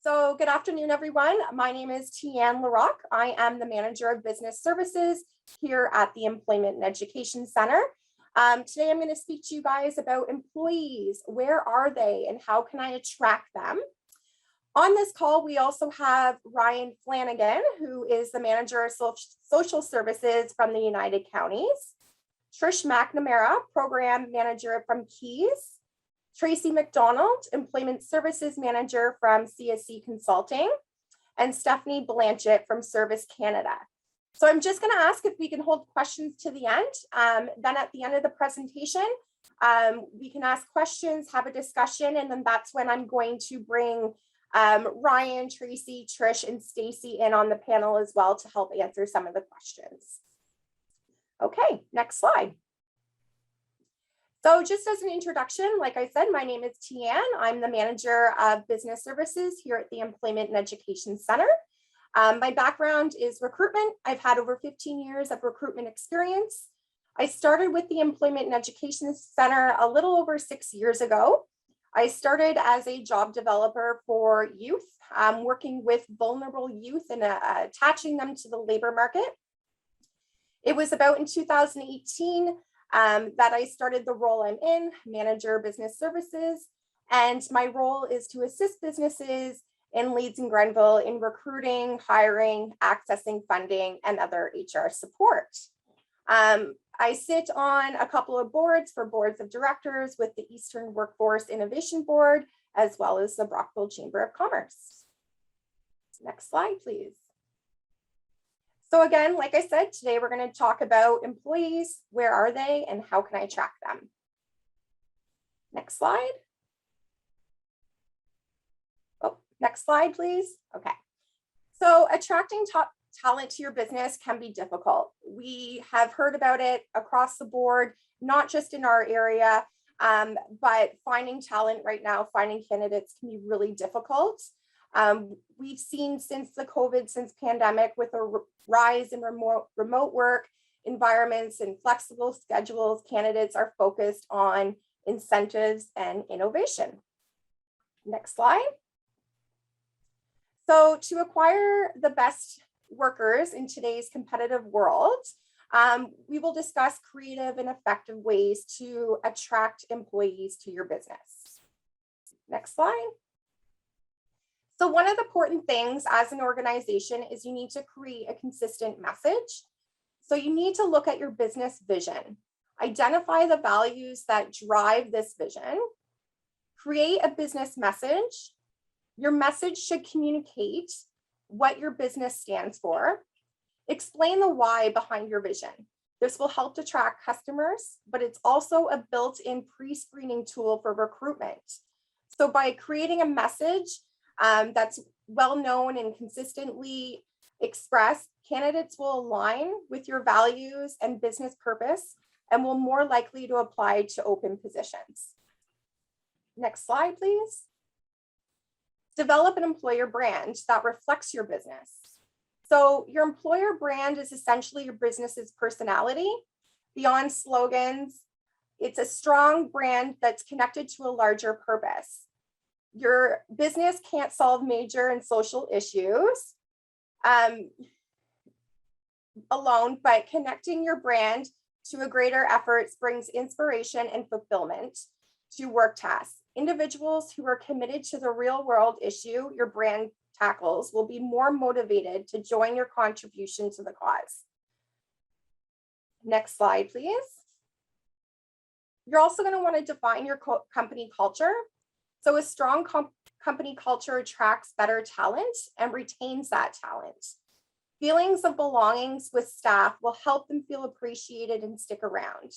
So good afternoon, everyone. My name is Teanne Larocque. I am the Manager of Business Services here at the Employment and Education Center. Today, I'm going to speak to you guys about employees. Where are they and how can I attract them? On this call, we also have Ryan Flanagan, who is the Manager of Social Services from the United Counties, Trish McNamara, Program Manager from Keys, Tracy McDonald, Employment Services Manager from CSC Consulting, and Stephanie Blanchett from Service Canada. So I'm just going to ask if we can hold questions to the end. Then at the end of the presentation, we can ask questions, have a discussion, and then that's when I'm going to bring Ryan, Tracy, Trish, and Stacy in on the panel as well to help answer some of the questions. Okay, next slide. So just as an introduction, like I said, my name is Tian. I'm the Manager of Business Services here at the Employment and Education Center. My background is recruitment. I've had over 15 years of recruitment experience. I started with the Employment and Education Center a little over 6 years ago. I started as a job developer for youth, working with vulnerable youth and attaching them to the labor market. It was about in 2018 that I started the role I'm in, Manager Business Services, and my role is to assist businesses in Leeds and Grenville in recruiting, hiring, accessing funding, and other HR support. I sit on a couple of boards for boards of directors with the Eastern Workforce Innovation Board, as well as the Brockville Chamber of Commerce. Next slide, please. So again, like I said, today we're going to talk about employees. Where are they and how can I track them? Next slide. Oh, next slide, please. Okay. So attracting top talent to your business can be difficult. We have heard about it across the board, not just in our area, but finding talent right now, finding candidates can be really difficult. We've seen since pandemic with a rise in remote work environments and flexible schedules, candidates are focused on incentives and innovation. Next slide. So to acquire the best workers in today's competitive world, we will discuss creative and effective ways to attract employees to your business. Next slide. So one of the important things as an organization is you need to create a consistent message. So you need to look at your business vision, identify the values that drive this vision, create a business message. Your message should communicate what your business stands for, explain the why behind your vision. This will help to attract customers, but it's also a built-in pre-screening tool for recruitment. So by creating a message that's well-known and consistently expressed, candidates will align with your values and business purpose and will more likely to apply to open positions. Next slide, please. Develop an employer brand that reflects your business. So your employer brand is essentially your business's personality. Beyond slogans, it's a strong brand that's connected to a larger purpose. Your business can't solve major and social issues alone, but connecting your brand to a greater efforts brings inspiration and fulfillment to work tasks. Individuals who are committed to the real world issue your brand tackles will be more motivated to join your contribution to the cause. Next slide, please. You're also going to want to define your company culture. So a strong company culture attracts better talent and retains that talent. Feelings of belongings with staff will help them feel appreciated and stick around.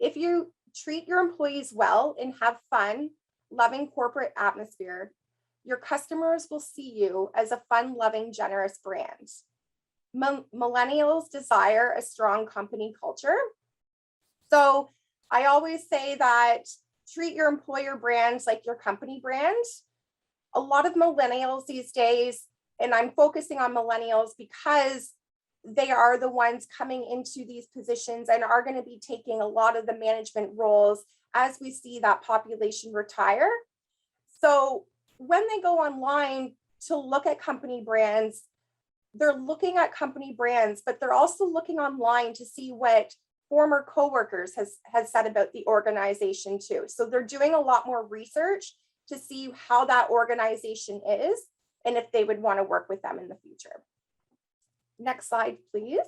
If you treat your employees well and have fun, loving corporate atmosphere, your customers will see you as a fun, loving, generous brand. Millennials desire a strong company culture. So I always say that treat your employer brands like your company brand. A lot of millennials these days, and I'm focusing on millennials because they are the ones coming into these positions and are going to be taking a lot of the management roles as we see that population retire. So when they go online, to look at company brands. They're looking at company brands, but they're also looking online to see what former coworkers has said about the organization too. So they're doing a lot more research to see how that organization is and if they would want to work with them in the future. Next slide, please.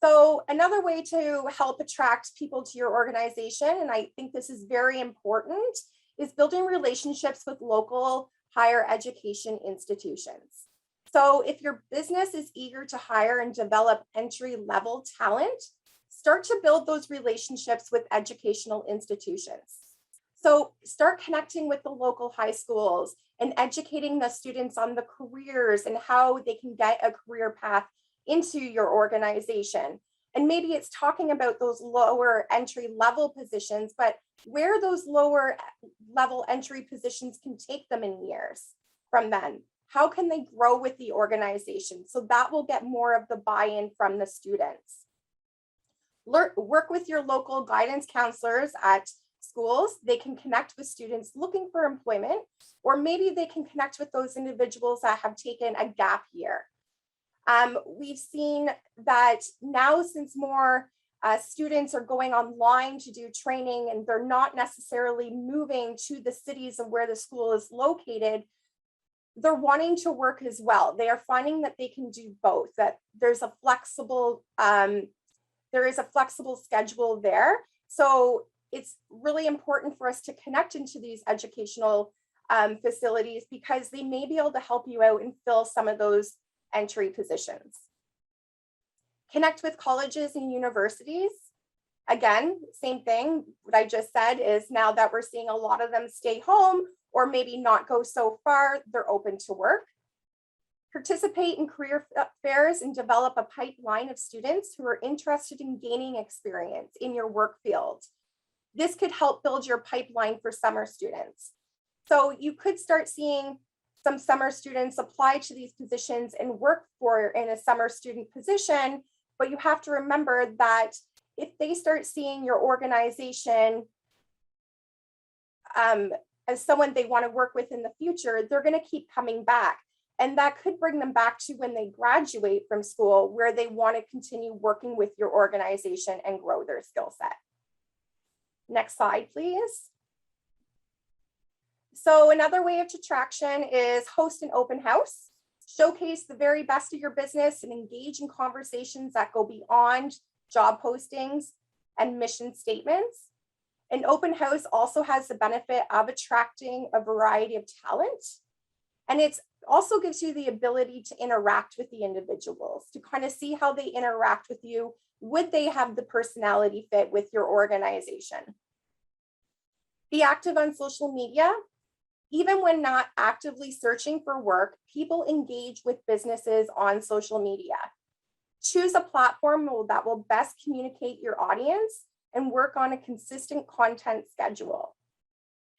So another way to help attract people to your organization, and I think this is very important, is building relationships with local higher education institutions. So if your business is eager to hire and develop entry-level talent, start to build those relationships with educational institutions. So start connecting with the local high schools and educating the students on the careers and how they can get a career path into your organization. And maybe it's talking about those lower entry level positions, but where those lower level entry positions can take them in years from then. How can they grow with the organization? So that will get more of the buy-in from the students. Work with your local guidance counselors at schools. They can connect with students looking for employment, or maybe they can connect with those individuals that have taken a gap year. We've seen that now, since more students are going online to do training and they're not necessarily moving to the cities of where the school is located, they're wanting to work as well. They are finding that they can do both, that there's a flexible, there is a flexible schedule there. So it's really important for us to connect into these educational facilities, because they may be able to help you out and fill some of those entry positions. Connect with colleges and universities. Again, same thing. What I just said is, now that we're seeing a lot of them stay home or maybe not go so far, they're open to work. Participate in career fairs and develop a pipeline of students who are interested in gaining experience in your work field. This could help build your pipeline for summer students. So you could start seeing some summer students apply to these positions and work in a summer student position, but you have to remember that if they start seeing your organization as someone they want to work with in the future, they're going to keep coming back. And that could bring them back to when they graduate from school, where they want to continue working with your organization and grow their skill set. Next slide, please. So another way of attraction is host an open house. Showcase the very best of your business and engage in conversations that go beyond job postings and mission statements. An open house also has the benefit of attracting a variety of talent. And it also gives you the ability to interact with the individuals, to kind of see how they interact with you. Would they have the personality fit with your organization? Be active on social media. Even when not actively searching for work, people engage with businesses on social media. Choose a platform that will best communicate your audience and work on a consistent content schedule.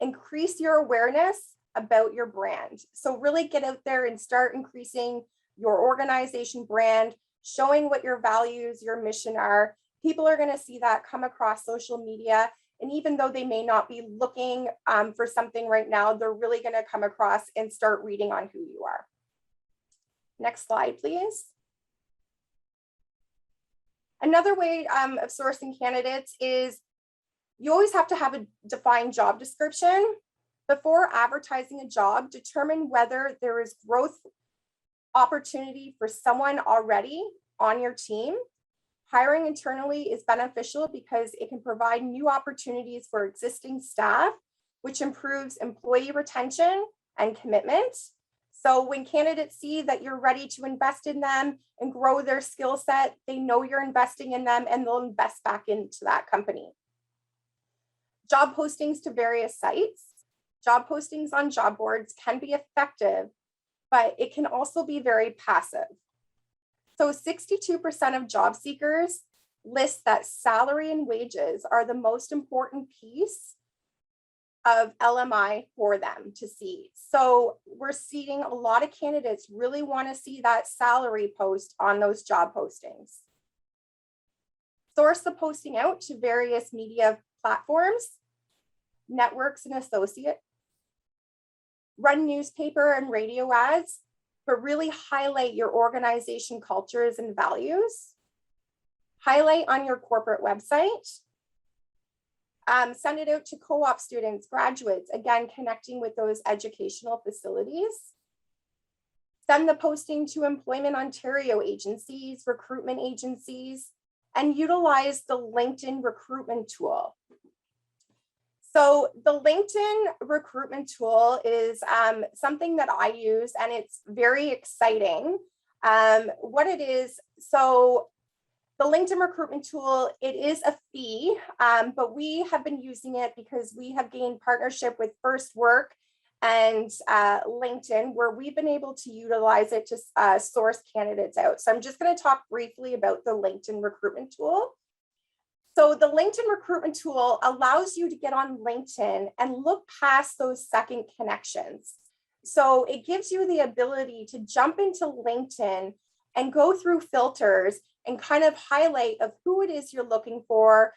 Increase your awareness about your brand. So really get out there and start increasing your organization brand, showing what your values, your mission are. People are going to see that come across social media. And even though they may not be looking for something right now, they're really going to come across and start reading on who you are. Next slide, please. Another way of sourcing candidates is you always have to have a defined job description. Before advertising a job, determine whether there is growth opportunity for someone already on your team. Hiring internally is beneficial because it can provide new opportunities for existing staff, which improves employee retention and commitment. So when candidates see that you're ready to invest in them and grow their skill set, they know you're investing in them and they'll invest back into that company. Job postings to various sites. Job postings on job boards can be effective, but it can also be very passive. So 62% of job seekers list that salary and wages are the most important piece of LMI for them to see. So we're seeing a lot of candidates really want to see that salary post on those job postings. Source the posting out to various media platforms, networks and associates. Run newspaper and radio ads, but really highlight your organization cultures and values. Highlight on your corporate website. Send it out to co-op students, graduates, again, connecting with those educational facilities. Send the posting to Employment Ontario agencies, recruitment agencies, and utilize the LinkedIn recruitment tool. So the LinkedIn recruitment tool is something that I use, and it's very exciting. What it is, so the LinkedIn recruitment tool, it is a fee, but we have been using it because we have gained partnership with First Work and LinkedIn, where we've been able to utilize it to source candidates out. So I'm just going to talk briefly about the LinkedIn recruitment tool. So the LinkedIn recruitment tool allows you to get on LinkedIn and look past those second connections. So it gives you the ability to jump into LinkedIn and go through filters and kind of highlight of who it is you're looking for,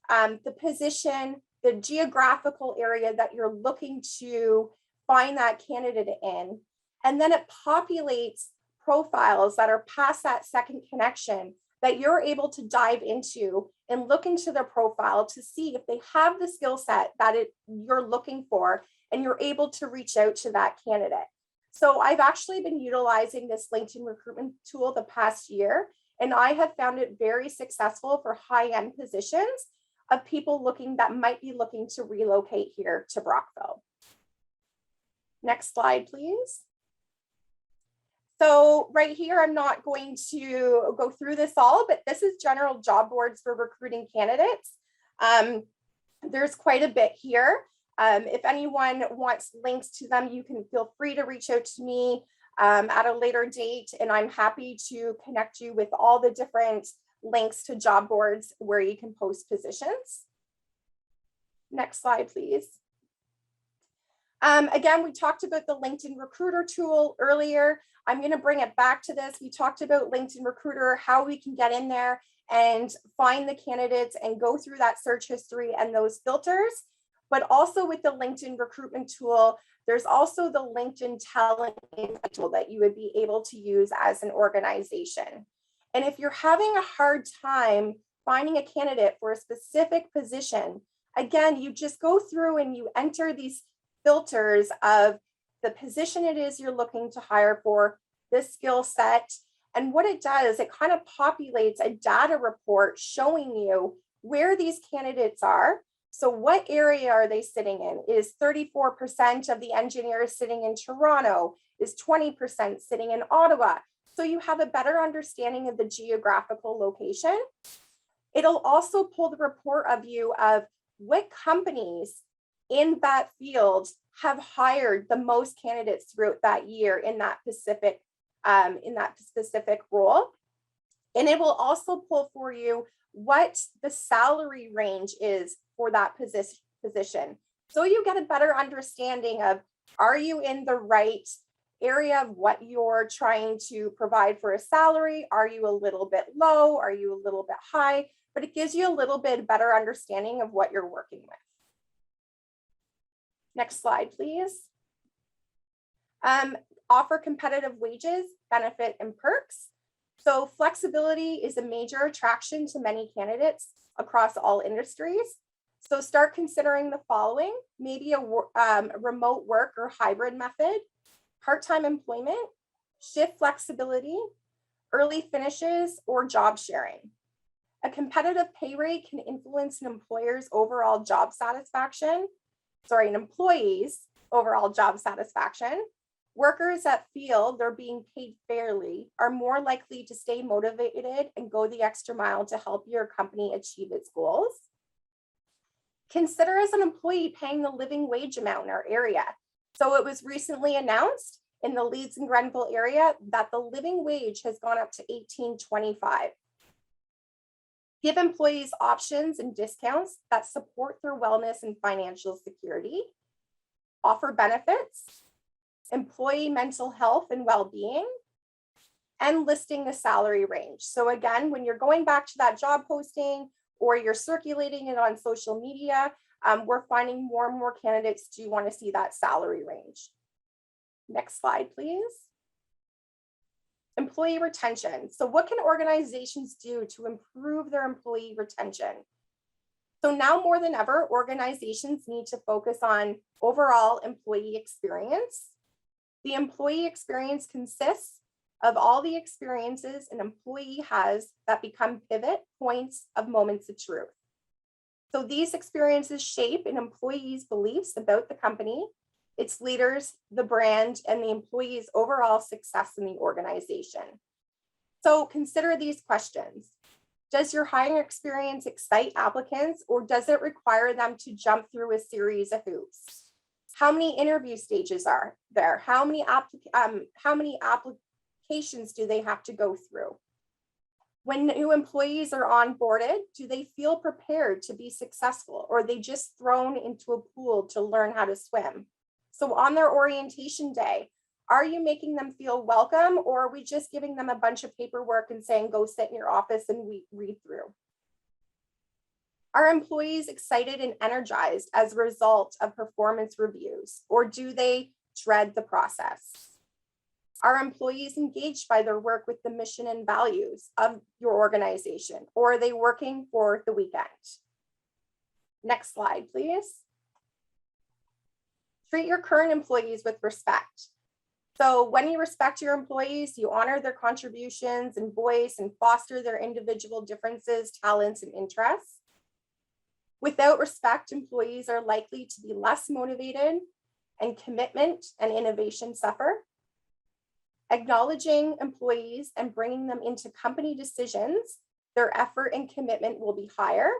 the position, the geographical area that you're looking to find that candidate in. And then it populates profiles that are past that second connection that you're able to dive into and look into their profile to see if they have the skill set that you're looking for, and you're able to reach out to that candidate. So I've actually been utilizing this LinkedIn recruitment tool the past year, and I have found it very successful for high-end positions of people that might be looking to relocate here to Brockville. Next slide, please. So right here, I'm not going to go through this all, but this is general job boards for recruiting candidates. There's quite a bit here. If anyone wants links to them, you can feel free to reach out to me at a later date, and I'm happy to connect you with all the different links to job boards where you can post positions. Next slide, please. Again, we talked about the LinkedIn Recruiter tool earlier. I'm going to bring it back to this. We talked about LinkedIn Recruiter, how we can get in there and find the candidates and go through that search history and those filters. But also with the LinkedIn recruitment tool, there's also the LinkedIn talent tool that you would be able to use as an organization. And if you're having a hard time finding a candidate for a specific position, again, you just go through and you enter these filters of the position it is you're looking to hire for, this skill set. And what it does, it kind of populates a data report showing you where these candidates are. So what area are they sitting in? Is 34% of the engineers sitting in Toronto? Is 20% sitting in Ottawa? So you have a better understanding of the geographical location. It'll also pull the report of you of what companies in that field have hired the most candidates throughout that year in that specific role. And it will also pull for you what the salary range is for that position. So you get a better understanding of, are you in the right area of what you're trying to provide for a salary? Are you a little bit low? Are you a little bit high? But it gives you a little bit better understanding of what you're working with. Next slide, please. Offer competitive wages, benefit, and perks. So flexibility is a major attraction to many candidates across all industries. So start considering the following: maybe a remote work or hybrid method, part-time employment, shift flexibility, early finishes, or job sharing. A competitive pay rate can influence an employer's overall job satisfaction. An employee's overall job satisfaction. Workers that feel they're being paid fairly are more likely to stay motivated and go the extra mile to help your company achieve its goals. Consider as an employee paying the living wage amount in our area. So it was recently announced in the Leeds and Grenville area that the living wage has gone up to $18.25. Give employees options and discounts that support their wellness and financial security. Offer benefits, employee mental health and well-being, and listing the salary range. So again, when you're going back to that job posting or you're circulating it on social media, we're finding more and more candidates do want to see that salary range. Next slide, please. Employee retention. So what can organizations do to improve their employee retention? So now more than ever, organizations need to focus on overall employee experience. The employee experience consists of all the experiences an employee has that become pivot points of moments of truth. So these experiences shape an employee's beliefs about the company, its leaders, the brand, and the employee's overall success in the organization. So consider these questions. Does your hiring experience excite applicants, or does it require them to jump through a series of hoops? How many interview stages are there? How many applications do they have to go through? When new employees are onboarded, do they feel prepared to be successful, or are they just thrown into a pool to learn how to swim? So on their orientation day, are you making them feel welcome, or are we just giving them a bunch of paperwork and saying, go sit in your office and read through? Are employees excited and energized as a result of performance reviews, or do they dread the process? Are employees engaged by their work with the mission and values of your organization, or are they working for the weekend? Next slide, please. Treat your current employees with respect. So when you respect your employees, you honor their contributions and voice and foster their individual differences, talents, and interests. Without respect, employees are likely to be less motivated, and commitment and innovation suffer. Acknowledging employees and bringing them into company decisions, their effort and commitment will be higher.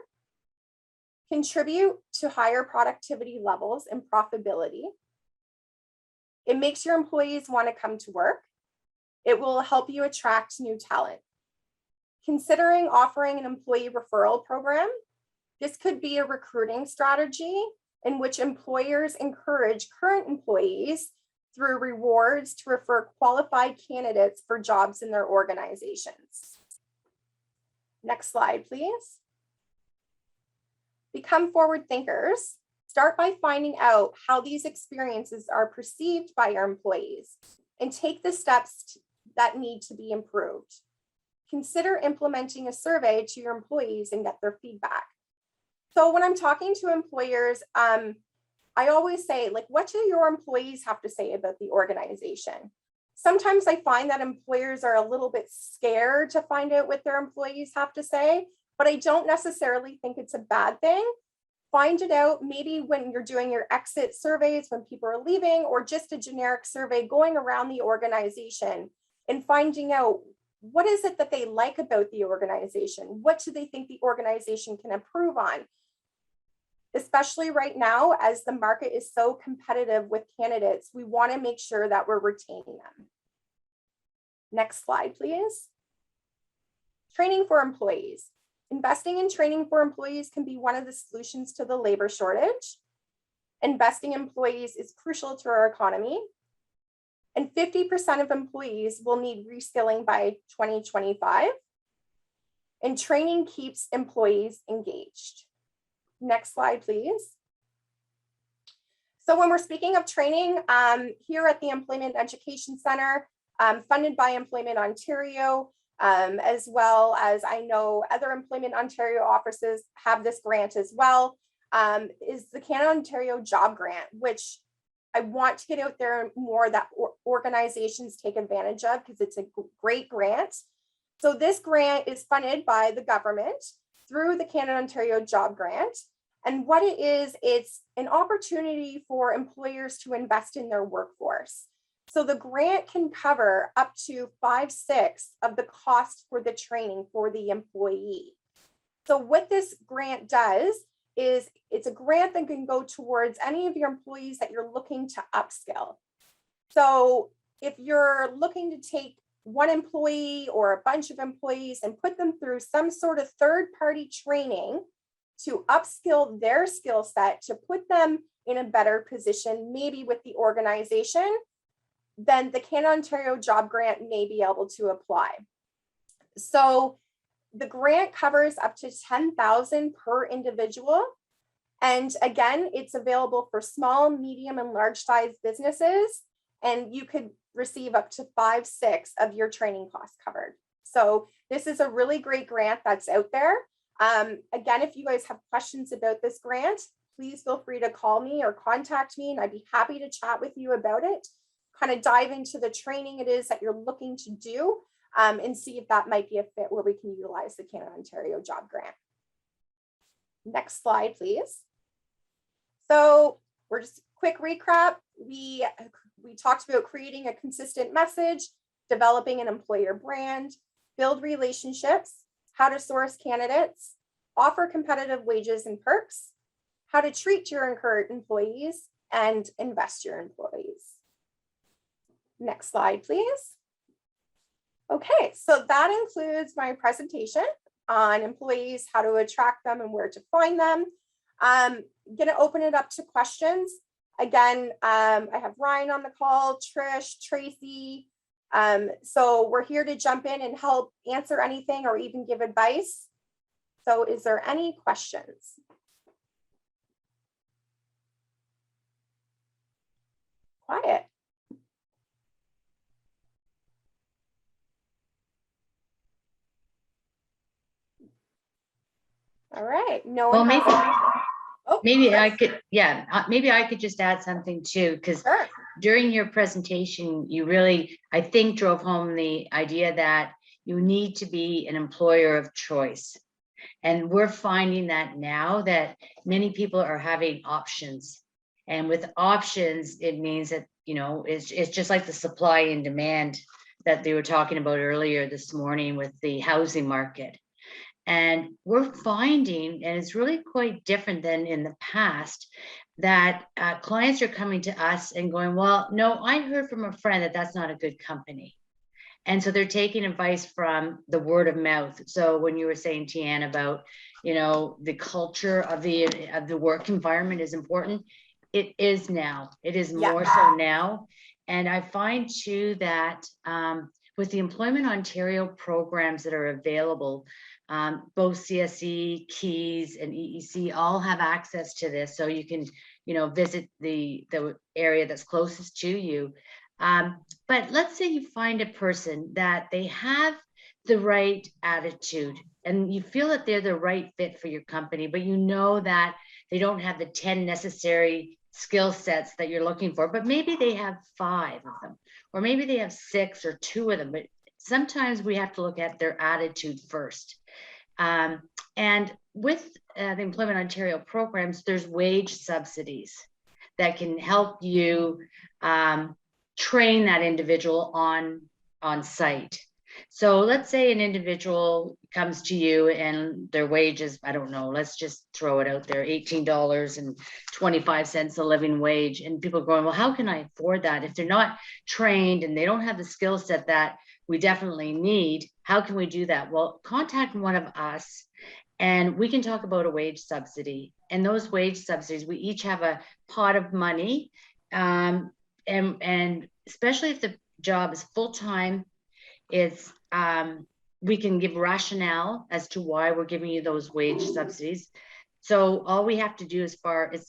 Contribute to higher productivity levels and profitability. It makes your employees want to come to work. It will help you attract new talent. Considering offering an employee referral program, this could be a recruiting strategy in which employers encourage current employees through rewards to refer qualified candidates for jobs in their organizations. Next slide, please. Become forward thinkers. Start by finding out how these experiences are perceived by your employees and take the steps that need to be improved. Consider implementing a survey to your employees and get their feedback. So when I'm talking to employers, I always say, like, what do your employees have to say about the organization? Sometimes I find that employers are a little bit scared to find out what their employees have to say, but I don't necessarily think it's a bad thing. Find it out maybe when you're doing your exit surveys, when people are leaving, or just a generic survey going around the organization and finding out what is it that they like about the organization? What do they think the organization can improve on? Especially right now, as the market is so competitive with candidates, we want to make sure that we're retaining them. Next slide, please. Training for employees. Investing in training for employees can be one of the solutions to the labor shortage. Investing in employees is crucial to our economy. And 50% of employees will need reskilling by 2025. And training keeps employees engaged. Next slide, please. So when we're speaking of training, here at the Employment Education Center, funded by Employment Ontario, as well as I know other Employment Ontario offices have this grant as well, is the Canada Ontario Job Grant, which I want to get out there more that organizations take advantage of because it's a great grant. So this grant is funded by the government through the Canada Ontario Job Grant. And what it is, it's an opportunity for employers to invest in their workforce. So the grant can cover up to 5/6 of the cost for the training for the employee. So what this grant does is it's a grant that can go towards any of your employees that you're looking to upskill. So if you're looking to take one employee or a bunch of employees and put them through some sort of third-party training to upskill their skill set, to put them in a better position, maybe with the organization, then the Canada Ontario Job Grant may be able to apply. So the grant covers up to $10,000 per individual. And again, it's available for small, medium, and large size businesses. and you could receive up to 5/6 of your training costs covered. So this is a really great grant that's out there. Again, if you guys have questions about this grant, please feel free to call me or contact me, and I'd be happy to chat with you about it, kind of dive into the training it is that you're looking to do, and see if that might be a fit where we can utilize the Canada Ontario Job Grant. Next slide, please. So we're just quick recap. We talked about creating a consistent message, developing an employer brand, build relationships, how to source candidates, offer competitive wages and perks, how to treat your current employees, and invest your employees. Next slide, please. Okay, so that includes my presentation on employees, how to attract them and where to find them. I'm gonna open it up to questions. Again, I have Ryan on the call, Trish, Tracy. So we're here to jump in and help answer anything or even give advice. So is there any questions? Quiet. All right. No one. Well, maybe I could, yeah, maybe I could just add something too, because Sure. during your presentation, you really, I think, drove home the idea that you need to be an employer of choice. And we're finding that now that many people are having options. And with options, it means that, you know, it's just like the supply and demand that they were talking about earlier this morning with the housing market. And we're finding, and it's really quite different than in the past, that clients are coming to us and going, well, no, I heard from a friend that that's not a good company. And so they're taking advice from the word of mouth. So when you were saying, Tian, about, you know, the culture of the work environment is important, it is now. It is more so now. And I find too that with the Employment Ontario programs that are available, both CSE, Keys, and EEC all have access to this. So you can, you know, visit the area that's closest to you. But let's say you find a person that they have the right attitude and you feel that they're the right fit for your company, but you know that they don't have the 10 necessary skill sets that you're looking for, but maybe they have 5 of them, or maybe they have 6 or 2 of them. But sometimes we have to look at their attitude first. And with the Employment Ontario programs, there's wage subsidies that can help you train that individual on site. So let's say an individual comes to you and their wage is, I don't know, let's just throw it out there, $18.25 a living wage. And people are going, well, how can I afford that? If they're not trained and they don't have the skill set that we definitely need, how can we do that? Well, contact one of us and we can talk about a wage subsidy. And those wage subsidies, we each have a pot of money. And especially if the job is full-time, it's we can give rationale as to why we're giving you those wage subsidies. So all we have to do it's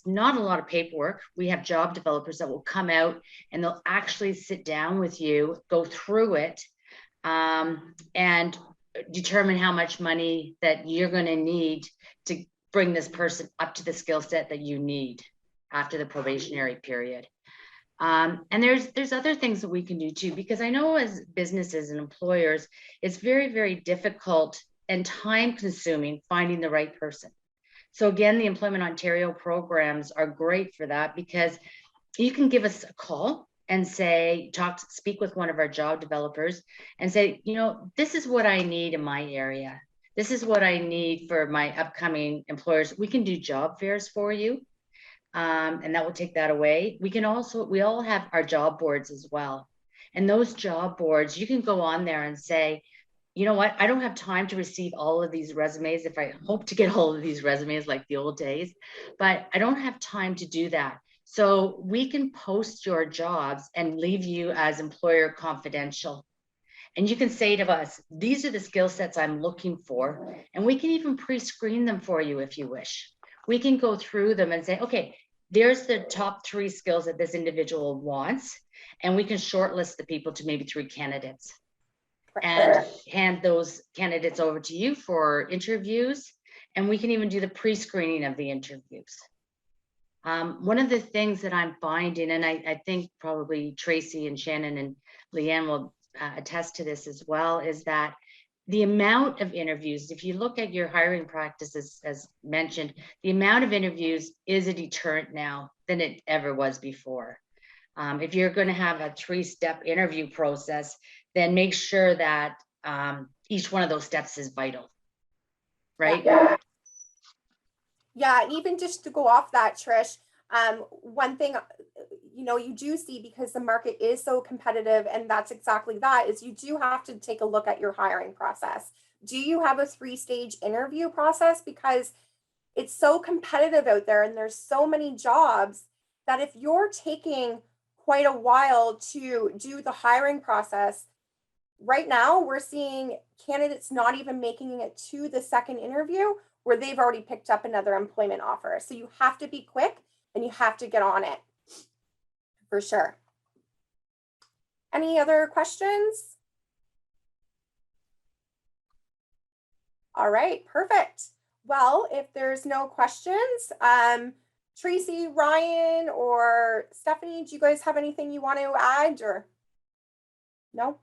not a lot of paperwork. We have job developers that will come out and they'll actually sit down with you, go through it, and determine how much money that you're going to need to bring this person up to the skill set that you need after the probationary period. And there's other things that we can do too, because I know as businesses and employers, it's very, very difficult and time consuming finding the right person. So again, the Employment Ontario programs are great for that, because you can give us a call and say, speak with one of our job developers and say, you know, this is what I need in my area. This is what I need for my upcoming employers. We can do job fairs for you. And that will take that away. We all have our job boards as well. And those job boards, you can go on there and say, you know what, I don't have time to receive all of these resumes. If I hope to get hold of these resumes like the old days, but I don't have time to do that. So we can post your jobs and leave you as employer confidential. And you can say to us, these are the skill sets I'm looking for. And we can even pre-screen them for you if you wish. We can go through them and say, okay, there's the top 3 skills that this individual wants. and we can shortlist the people to maybe 3 candidates Right. and hand those candidates over to you for interviews. And we can even do the pre-screening of the interviews. One of the things that I'm finding, and I think probably Tracy and Shannon and Leanne will attest to this as well, is that the amount of interviews, if you look at your hiring practices, as mentioned, the amount of interviews is a deterrent now than it ever was before. If you're going to have a 3-step interview process, then make sure that each one of those steps is vital, right? Yeah, and even just to go off that, Trish, one thing, you do see, because the market is so competitive, and that's exactly that, is you do have to take a look at your hiring process. Do you have a 3-stage interview process? Because it's so competitive out there, and there's so many jobs, that if you're taking quite a while to do the hiring process, right now we're seeing candidates not even making it to the 2nd interview, where they've already picked up another employment offer. So you have to be quick, and you have to get on it for sure. Any other questions? All right, perfect. Well, if there's no questions, Tracy, Ryan, or Stephanie, do you guys have anything you want to add, or no?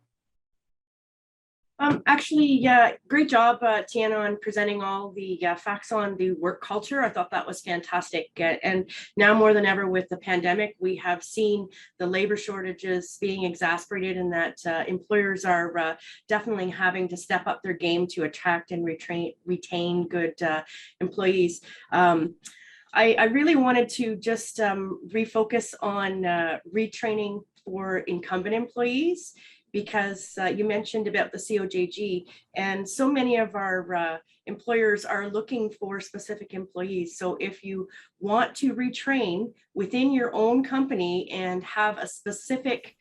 Actually, yeah, great job, Tian, on presenting all the facts on the work culture. I thought that was fantastic. And now more than ever with the pandemic, we have seen the labor shortages being exacerbated, and that employers are definitely having to step up their game to attract and retain good employees. I really wanted to just refocus on retraining for incumbent employees, because you mentioned about the COJG, and so many of our employers are looking for specific employees. So if you want to retrain within your own company and have a specific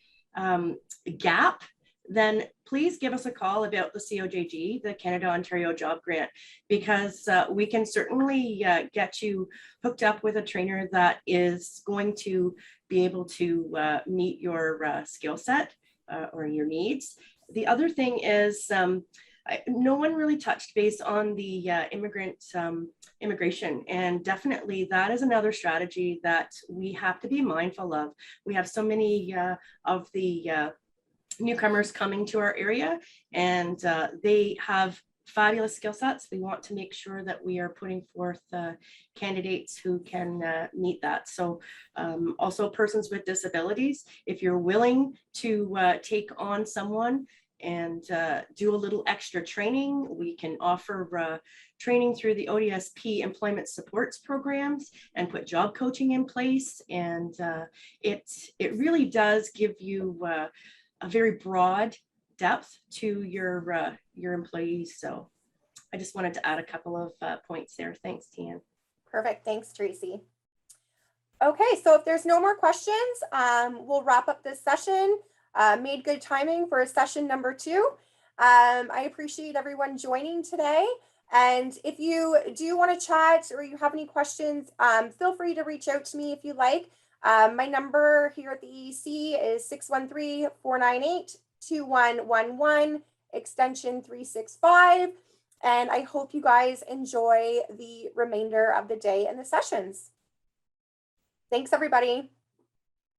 gap, then please give us a call about the COJG, the Canada Ontario Job Grant, because we can certainly get you hooked up with a trainer that is going to be able to meet your skill set or your needs. The other thing is, no one really touched base on the immigration, and definitely that is another strategy that we have to be mindful of. We have so many of the newcomers coming to our area, and they have fabulous skill sets. We want to make sure that we are putting forth candidates who can meet that. So also persons with disabilities, if you're willing to take on someone and do a little extra training, we can offer training through the ODSP employment supports programs and put job coaching in place. And it really does give you a very broad depth to your employees. So I just wanted to add a couple of points there. Thanks, Tian. Perfect. Thanks, Tracy. Okay, so if there's no more questions, we'll wrap up this session. Made good timing for session number 2. I appreciate everyone joining today. And if you do want to chat or you have any questions, feel free to reach out to me if you like. My number here at the EEC is 613-498-2111, extension 365. And I hope you guys enjoy the remainder of the day and the sessions. Thanks, everybody.